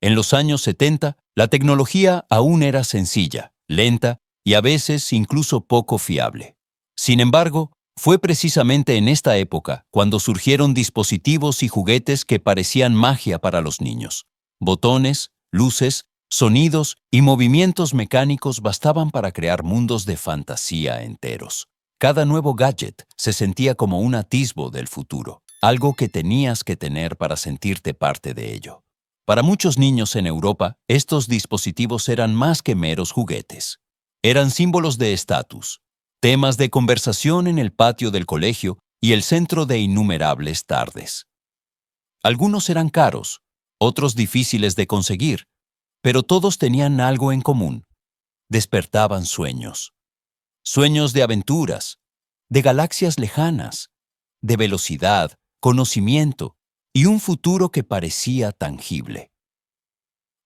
En los años 70, la tecnología aún era sencilla, lenta y a veces incluso poco fiable. Sin embargo, fue precisamente en esta época cuando surgieron dispositivos y juguetes que parecían magia para los niños. Botones, luces, sonidos y movimientos mecánicos bastaban para crear mundos de fantasía enteros. Cada nuevo gadget se sentía como un atisbo del futuro, algo que tenías que tener para sentirte parte de ello. Para muchos niños en Europa, estos dispositivos eran más que meros juguetes. Eran símbolos de estatus, temas de conversación en el patio del colegio y el centro de innumerables tardes. Algunos eran caros, otros difíciles de conseguir, pero todos tenían algo en común. Despertaban sueños. Sueños de aventuras, de galaxias lejanas, de velocidad, conocimiento y un futuro que parecía tangible.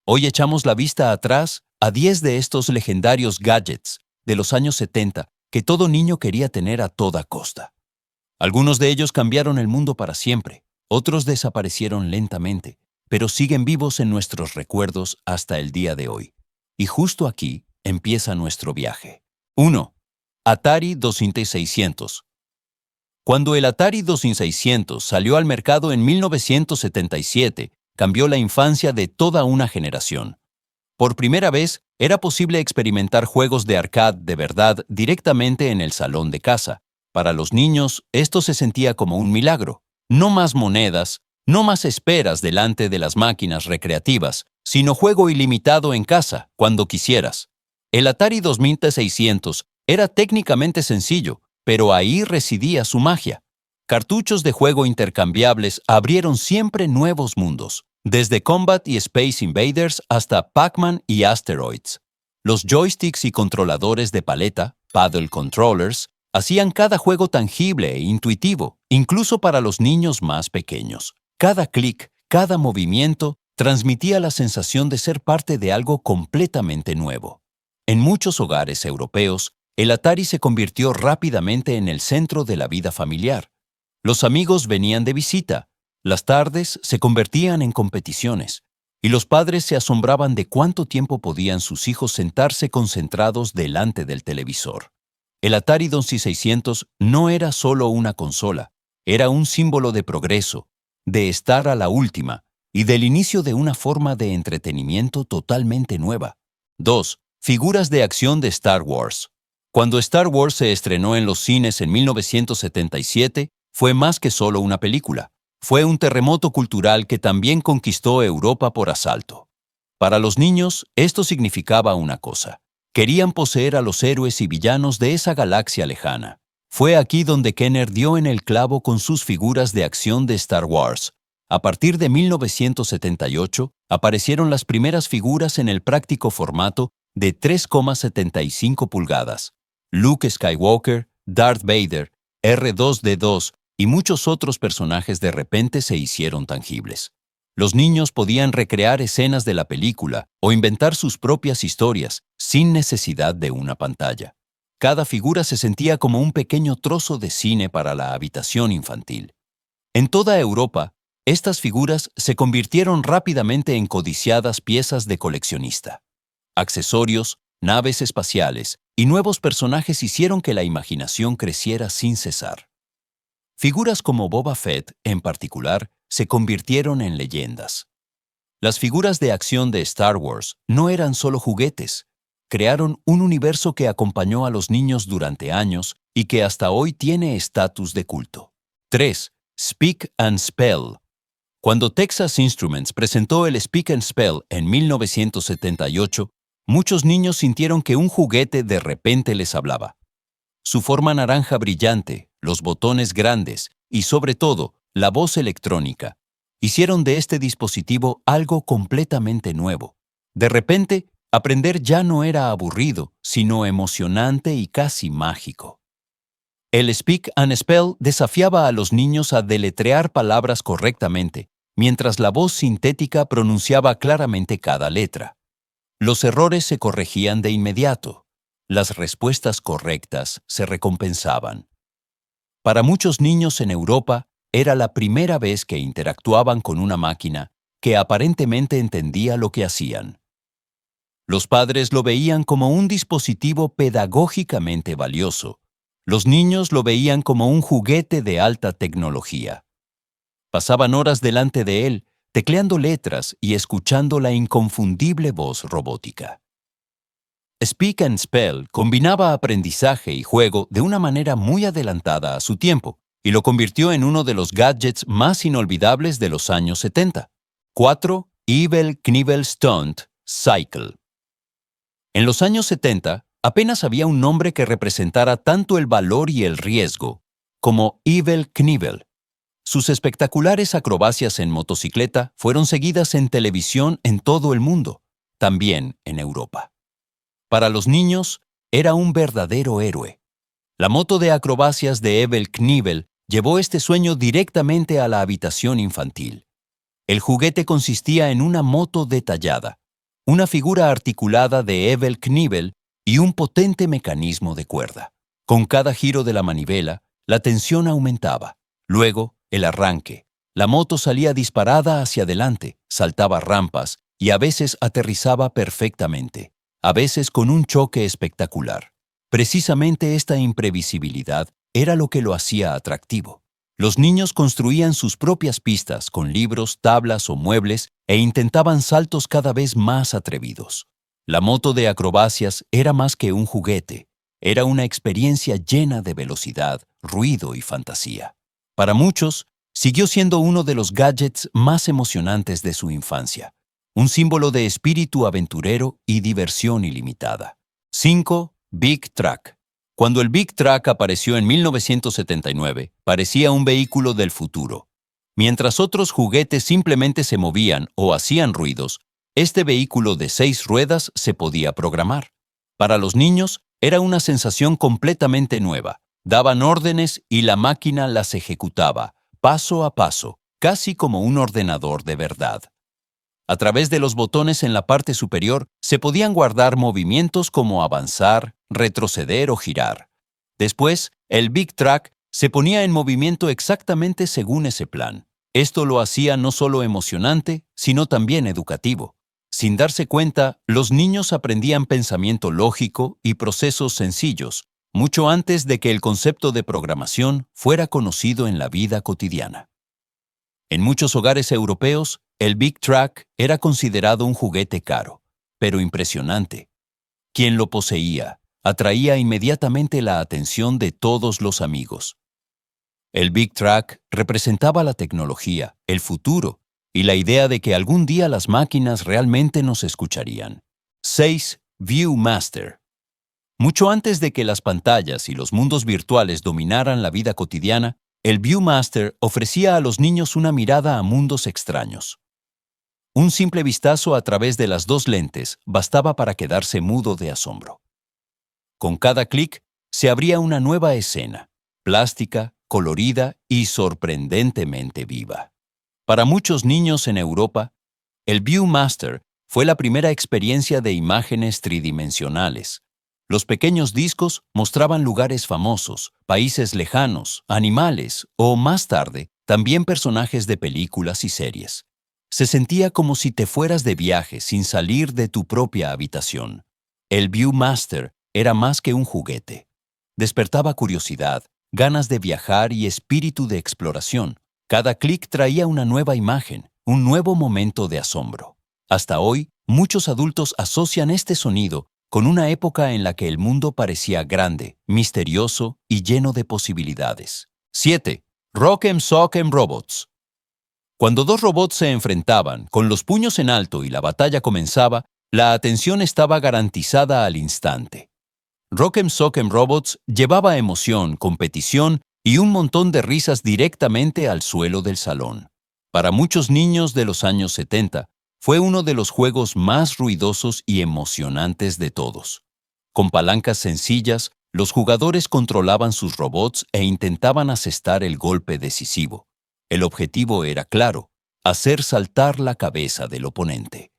Hoy echamos la vista atrás a 10 de estos legendarios gadgets de los años 70 que todo niño quería tener a toda costa. Algunos de ellos cambiaron el mundo para siempre, otros desaparecieron lentamente, pero siguen vivos en nuestros recuerdos hasta el día de hoy. Y justo aquí empieza nuestro viaje. 1. Atari 2600. Cuando el Atari 2600 salió al mercado en 1977, cambió la infancia de toda una generación. Por primera vez, era posible experimentar juegos de arcade de verdad directamente en el salón de casa. Para los niños, esto se sentía como un milagro. No más monedas, no más esperas delante de las máquinas recreativas, sino juego ilimitado en casa, cuando quisieras. El Atari 2600 era técnicamente sencillo, pero ahí residía su magia. Cartuchos de juego intercambiables abrieron siempre nuevos mundos, desde Combat y Space Invaders hasta Pac-Man y Asteroids. Los joysticks y controladores de paleta, paddle controllers, hacían cada juego tangible e intuitivo, incluso para los niños más pequeños. Cada clic, cada movimiento, transmitía la sensación de ser parte de algo completamente nuevo. En muchos hogares europeos, el Atari se convirtió rápidamente en el centro de la vida familiar. Los amigos venían de visita, las tardes se convertían en competiciones, y los padres se asombraban de cuánto tiempo podían sus hijos sentarse concentrados delante del televisor. El Atari 2600 no era solo una consola, era un símbolo de progreso, de estar a la última y del inicio de una forma de entretenimiento totalmente nueva. 2. Figuras de acción de Star Wars. Cuando Star Wars se estrenó en los cines en 1977, fue más que solo una película. Fue un terremoto cultural que también conquistó Europa por asalto. Para los niños, esto significaba una cosa. Querían poseer a los héroes y villanos de esa galaxia lejana. Fue aquí donde Kenner dio en el clavo con sus figuras de acción de Star Wars. A partir de 1978, aparecieron las primeras figuras en el práctico formato de 3,75 pulgadas. Luke Skywalker, Darth Vader, R2-D2 y muchos otros personajes de repente se hicieron tangibles. Los niños podían recrear escenas de la película o inventar sus propias historias sin necesidad de una pantalla. Cada figura se sentía como un pequeño trozo de cine para la habitación infantil. En toda Europa, estas figuras se convirtieron rápidamente en codiciadas piezas de coleccionista. Accesorios, naves espaciales y nuevos personajes hicieron que la imaginación creciera sin cesar. Figuras como Boba Fett, en particular, se convirtieron en leyendas. Las figuras de acción de Star Wars no eran solo juguetes, crearon un universo que acompañó a los niños durante años y que hasta hoy tiene estatus de culto. 3. Speak and Spell. Cuando Texas Instruments presentó el Speak and Spell en 1978, muchos niños sintieron que un juguete de repente les hablaba. Su forma naranja brillante, los botones grandes y, sobre todo, la voz electrónica, hicieron de este dispositivo algo completamente nuevo. De repente, aprender ya no era aburrido, sino emocionante y casi mágico. El Speak and Spell desafiaba a los niños a deletrear palabras correctamente, mientras la voz sintética pronunciaba claramente cada letra. Los errores se corregían de inmediato. Las respuestas correctas se recompensaban. Para muchos niños en Europa, era la primera vez que interactuaban con una máquina que aparentemente entendía lo que hacían. Los padres lo veían como un dispositivo pedagógicamente valioso. Los niños lo veían como un juguete de alta tecnología. Pasaban horas delante de él, tecleando letras y escuchando la inconfundible voz robótica. Speak and Spell combinaba aprendizaje y juego de una manera muy adelantada a su tiempo y lo convirtió en uno de los gadgets más inolvidables de los años 70. 4. Evel Knievel Stunt Cycle. En los años 70, apenas había un nombre que representara tanto el valor y el riesgo como Evel Knievel. Sus espectaculares acrobacias en motocicleta fueron seguidas en televisión en todo el mundo, también en Europa. Para los niños, era un verdadero héroe. La moto de acrobacias de Evel Knievel llevó este sueño directamente a la habitación infantil. El juguete consistía en una moto detallada, una figura articulada de Evel Knievel y un potente mecanismo de cuerda. Con cada giro de la manivela, la tensión aumentaba. Luego, el arranque. La moto salía disparada hacia adelante, saltaba rampas y a veces aterrizaba perfectamente, a veces con un choque espectacular. Precisamente esta imprevisibilidad era lo que lo hacía atractivo. Los niños construían sus propias pistas con libros, tablas o muebles e intentaban saltos cada vez más atrevidos. La moto de acrobacias era más que un juguete, era una experiencia llena de velocidad, ruido y fantasía. Para muchos, siguió siendo uno de los gadgets más emocionantes de su infancia, un símbolo de espíritu aventurero y diversión ilimitada. 5. Big Truck. Cuando el Big Truck apareció en 1979, parecía un vehículo del futuro. Mientras otros juguetes simplemente se movían o hacían ruidos, este vehículo de 6 ruedas se podía programar. Para los niños, era una sensación completamente nueva. Daban órdenes y la máquina las ejecutaba, paso a paso, casi como un ordenador de verdad. A través de los botones en la parte superior se podían guardar movimientos como avanzar, retroceder o girar. Después, el Big Truck se ponía en movimiento exactamente según ese plan. Esto lo hacía no solo emocionante, sino también educativo. Sin darse cuenta, los niños aprendían pensamiento lógico y procesos sencillos, mucho antes de que el concepto de programación fuera conocido en la vida cotidiana. En muchos hogares europeos, el Big Truck era considerado un juguete caro, pero impresionante. Quien lo poseía atraía inmediatamente la atención de todos los amigos. El Big Truck representaba la tecnología, el futuro, y la idea de que algún día las máquinas realmente nos escucharían. 6. Viewmaster. Mucho antes de que las pantallas y los mundos virtuales dominaran la vida cotidiana, el Viewmaster ofrecía a los niños una mirada a mundos extraños. Un simple vistazo a través de las 2 lentes bastaba para quedarse mudo de asombro. Con cada clic se abría una nueva escena, plástica, colorida y sorprendentemente viva. Para muchos niños en Europa, el Viewmaster fue la primera experiencia de imágenes tridimensionales. Los pequeños discos mostraban lugares famosos, países lejanos, animales o, más tarde, también personajes de películas y series. Se sentía como si te fueras de viaje sin salir de tu propia habitación. El Viewmaster era más que un juguete. Despertaba curiosidad, ganas de viajar y espíritu de exploración. Cada clic traía una nueva imagen, un nuevo momento de asombro. Hasta hoy, muchos adultos asocian este sonido con una época en la que el mundo parecía grande, misterioso y lleno de posibilidades. 7. Rock'em Sock'em Robots. Cuando 2 robots se enfrentaban, con los puños en alto y la batalla comenzaba, la atención estaba garantizada al instante. Rock'em Sock'em Robots llevaba emoción, competición y un montón de risas directamente al suelo del salón. Para muchos niños de los años 70, fue uno de los juegos más ruidosos y emocionantes de todos. Con palancas sencillas, los jugadores controlaban sus robots e intentaban asestar el golpe decisivo. El objetivo era claro: hacer saltar la cabeza del oponente.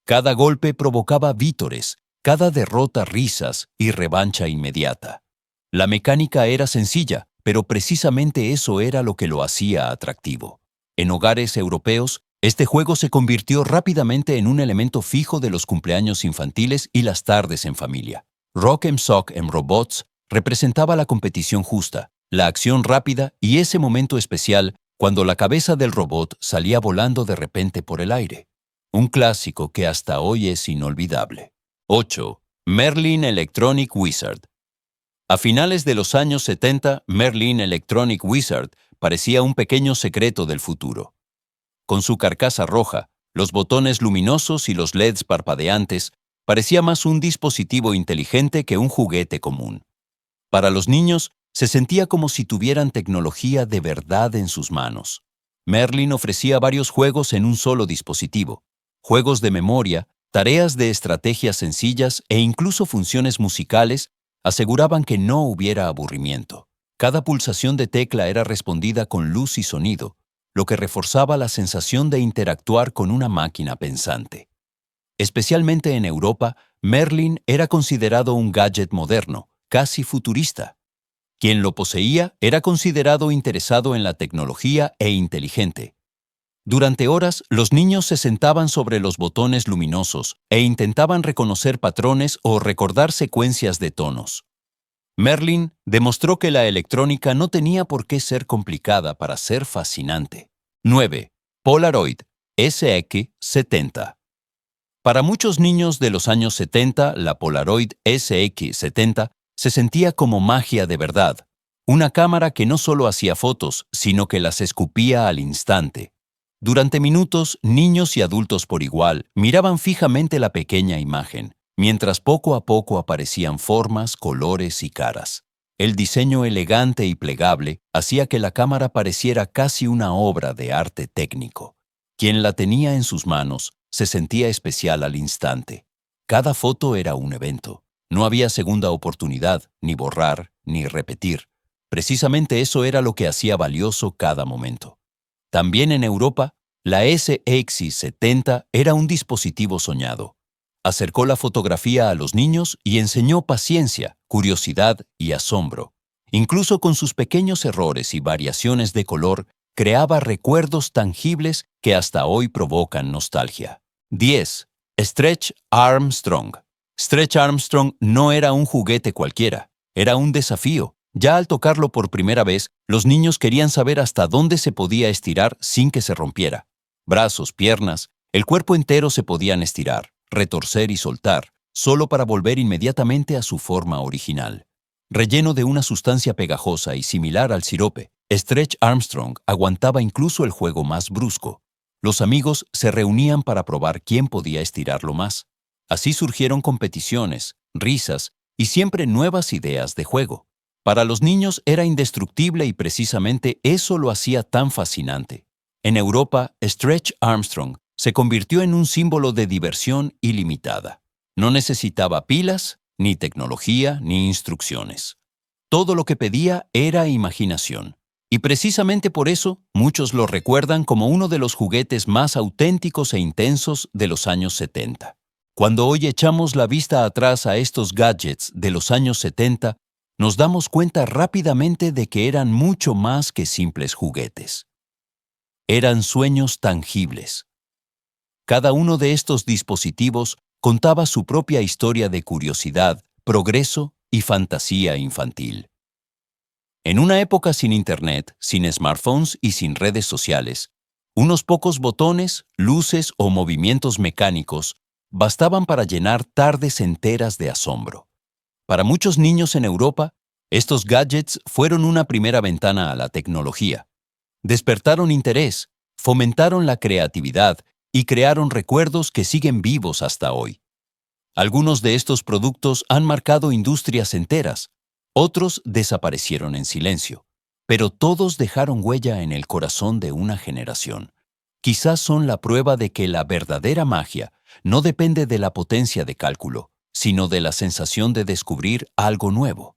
Cada golpe provocaba vítores, cada derrota risas y revancha inmediata. La mecánica era sencilla, pero precisamente eso era lo que lo hacía atractivo. En hogares europeos, Este juego se convirtió rápidamente en un elemento fijo de los cumpleaños infantiles y las tardes en familia. Rock 'em Sock 'em Robots representaba la competición justa, la acción rápida y ese momento especial cuando la cabeza del robot salía volando de repente por el aire. Un clásico que hasta hoy es inolvidable. 8. Merlin Electronic Wizard. A finales de los años 70, Merlin Electronic Wizard parecía un pequeño secreto del futuro. Con su carcasa roja, los botones luminosos y los LEDs parpadeantes, parecía más un dispositivo inteligente que un juguete común. Para los niños, se sentía como si tuvieran tecnología de verdad en sus manos. Merlin ofrecía varios juegos en un solo dispositivo, juegos de memoria, tareas de estrategias sencillas e incluso funciones musicales aseguraban que no hubiera aburrimiento. Cada pulsación de tecla era respondida con luz y sonido, lo que reforzaba la sensación de interactuar con una máquina pensante. Especialmente en Europa, Merlin era considerado un gadget moderno, casi futurista. Quien lo poseía era considerado interesado en la tecnología e inteligente. Durante horas, los niños se sentaban sobre los botones luminosos e intentaban reconocer patrones o recordar secuencias de tonos. Merlin demostró que la electrónica no tenía por qué ser complicada para ser fascinante. 9. Polaroid SX70. Para muchos niños de los años 70, la Polaroid SX70 se sentía como magia de verdad, una cámara que no solo hacía fotos, sino que las escupía al instante. Durante minutos, niños y adultos por igual miraban fijamente la pequeña imagen, mientras poco a poco aparecían formas, colores y caras. El diseño elegante y plegable hacía que la cámara pareciera casi una obra de arte técnico. Quien la tenía en sus manos se sentía especial al instante. Cada foto era un evento. No había segunda oportunidad, ni borrar, ni repetir. Precisamente eso era lo que hacía valioso cada momento. También en Europa, la SX70 era un dispositivo soñado. Acercó la fotografía a los niños y enseñó paciencia, curiosidad y asombro. Incluso con sus pequeños errores y variaciones de color, creaba recuerdos tangibles que hasta hoy provocan nostalgia. 10. Stretch Armstrong. Stretch Armstrong no era un juguete cualquiera, era un desafío. Ya al tocarlo por primera vez, los niños querían saber hasta dónde se podía estirar sin que se rompiera. Brazos, piernas, el cuerpo entero se podían estirar, retorcer y soltar, solo para volver inmediatamente a su forma original. Relleno de una sustancia pegajosa y similar al sirope, Stretch Armstrong aguantaba incluso el juego más brusco. Los amigos se reunían para probar quién podía estirarlo más. Así surgieron competiciones, risas y siempre nuevas ideas de juego. Para los niños era indestructible y precisamente eso lo hacía tan fascinante. En Europa, Stretch Armstrong se convirtió en un símbolo de diversión ilimitada. No necesitaba pilas, ni tecnología, ni instrucciones. Todo lo que pedía era imaginación. Y precisamente por eso, muchos lo recuerdan como uno de los juguetes más auténticos e intensos de los años 70. Cuando hoy echamos la vista atrás a estos gadgets de los años 70, nos damos cuenta rápidamente de que eran mucho más que simples juguetes. Eran sueños tangibles. Cada uno de estos dispositivos contaba su propia historia de curiosidad, progreso y fantasía infantil. En una época sin Internet, sin smartphones y sin redes sociales, unos pocos botones, luces o movimientos mecánicos bastaban para llenar tardes enteras de asombro. Para muchos niños en Europa, estos gadgets fueron una primera ventana a la tecnología. Despertaron interés, fomentaron la creatividad y crearon recuerdos que siguen vivos hasta hoy. Algunos de estos productos han marcado industrias enteras, otros desaparecieron en silencio, pero todos dejaron huella en el corazón de una generación. Quizás son la prueba de que la verdadera magia no depende de la potencia de cálculo, sino de la sensación de descubrir algo nuevo.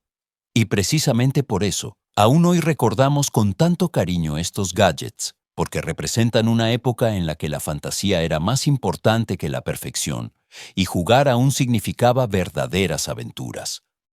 Y precisamente por eso, aún hoy recordamos con tanto cariño estos gadgets, porque representan una época en la que la fantasía era más importante que la perfección, y jugar aún significaba verdaderas aventuras.